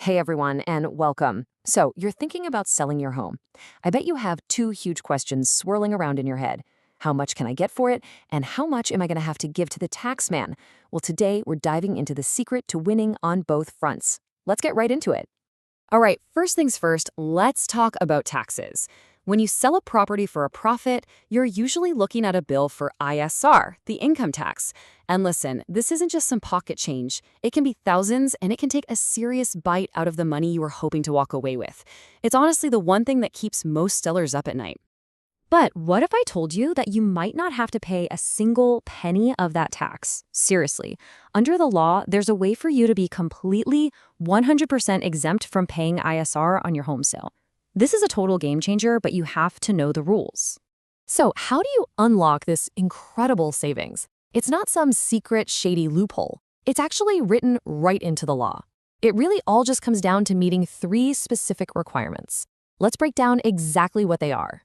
Hey everyone, and welcome. So, you're thinking about selling your home. I bet you have two huge questions swirling around in your head. How much can I get for it? And how much am I going to have to give to the tax man? Well, today we're diving into the secret to winning on both fronts. Let's get right into it. All right, first things first, let's talk about taxes. When you sell a property for a profit, you're usually looking at a bill for ISR, the income tax. And listen, this isn't just some pocket change. It can be thousands, and it can take a serious bite out of the money you were hoping to walk away with. It's honestly the one thing that keeps most sellers up at night. But what if I told you that you might not have to pay a single penny of that tax? Seriously, under the law, there's a way for you to be completely 100% exempt from paying ISR on your home sale. This is a total game changer, but you have to know the rules. So, how do you unlock this incredible savings? It's not some secret, shady loophole. It's actually written right into the law. It really all just comes down to meeting three specific requirements. Let's break down exactly what they are.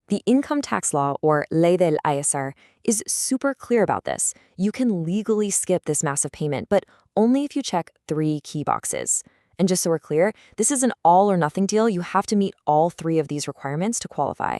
The income tax law, or Ley del ISR, is super clear about this. You can legally skip this massive payment, but only if you check three key boxes. And just so we're clear, this is an all-or-nothing deal. You have to meet all three of these requirements to qualify.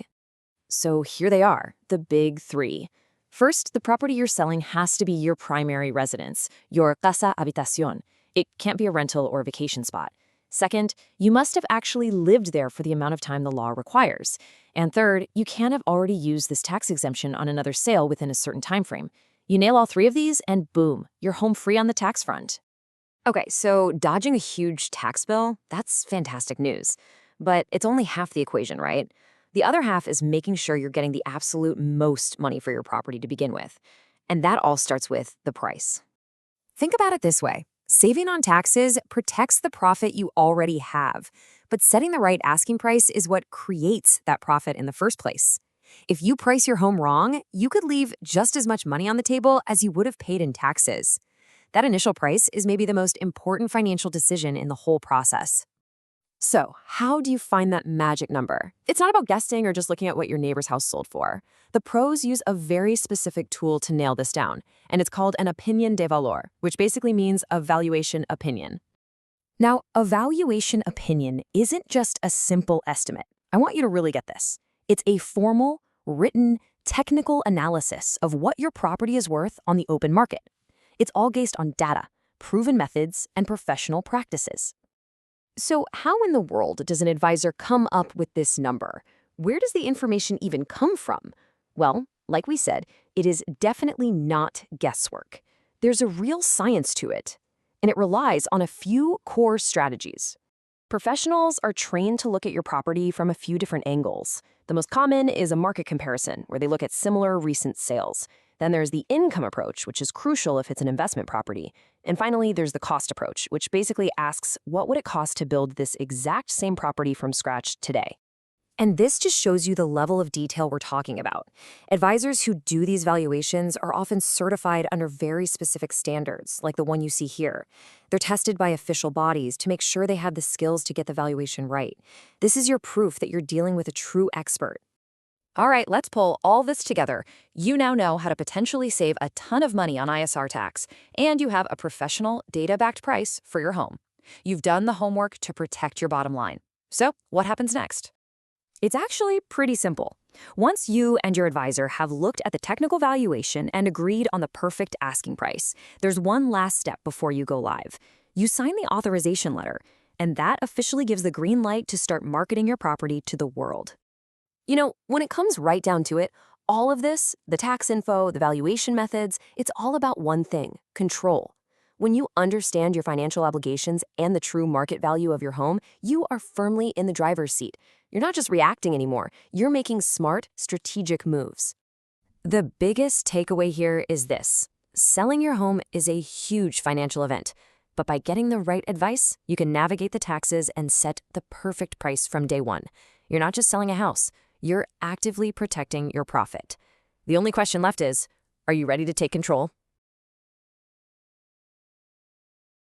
So here they are, the big three. First, the property you're selling has to be your primary residence, your casa habitación. It can't be a rental or vacation spot. Second, you must have actually lived there for the amount of time the law requires. And third, you can't have already used this tax exemption on another sale within a certain time frame. You nail all three of these, and boom, you're home free on the tax front. Okay, so dodging a huge tax bill, that's fantastic news. But it's only half the equation, right? The other half is making sure you're getting the absolute most money for your property to begin with. And that all starts with the price. Think about it this way. Saving on taxes protects the profit you already have, but setting the right asking price is what creates that profit in the first place. If you price your home wrong, you could leave just as much money on the table as you would have paid in taxes. That initial price is maybe the most important financial decision in the whole process. So, how do you find that magic number? It's not about guessing or just looking at what your neighbor's house sold for. The pros use a very specific tool to nail this down, and it's called an opinion de valor, which basically means a valuation opinion. Now, a valuation opinion isn't just a simple estimate. I want you to really get this. It's a formal, written, technical analysis of what your property is worth on the open market. It's all based on data, proven methods, and professional practices. So how in the world does an advisor come up with this number? Where does the information even come from? Well, like we said, it is definitely not guesswork. There's a real science to it, and it relies on a few core strategies. Professionals are trained to look at your property from a few different angles. The most common is a market comparison, where they look at similar recent sales. Then there's the income approach, which is crucial if it's an investment property. And finally, there's the cost approach, which basically asks, what would it cost to build this exact same property from scratch today? And this just shows you the level of detail we're talking about. Advisors who do these valuations are often certified under very specific standards, like the one you see here. They're tested by official bodies to make sure they have the skills to get the valuation right. This is your proof that you're dealing with a true expert. All right, let's pull all this together. You now know how to potentially save a ton of money on ISR tax, and you have a professional, data-backed price for your home. You've done the homework to protect your bottom line. So, what happens next? It's actually pretty simple. Once you and your advisor have looked at the technical valuation and agreed on the perfect asking price, there's one last step before you go live. You sign the authorization letter, and that officially gives the green light to start marketing your property to the world. You know, when it comes right down to it, all of this, the tax info, the valuation methods, it's all about one thing: control. When you understand your financial obligations and the true market value of your home, you are firmly in the driver's seat. You're not just reacting anymore, you're making smart, strategic moves. The biggest takeaway here is this: selling your home is a huge financial event, but by getting the right advice, you can navigate the taxes and set the perfect price from day one. You're not just selling a house, you're actively protecting your profit. The only question left is, are you ready to take control?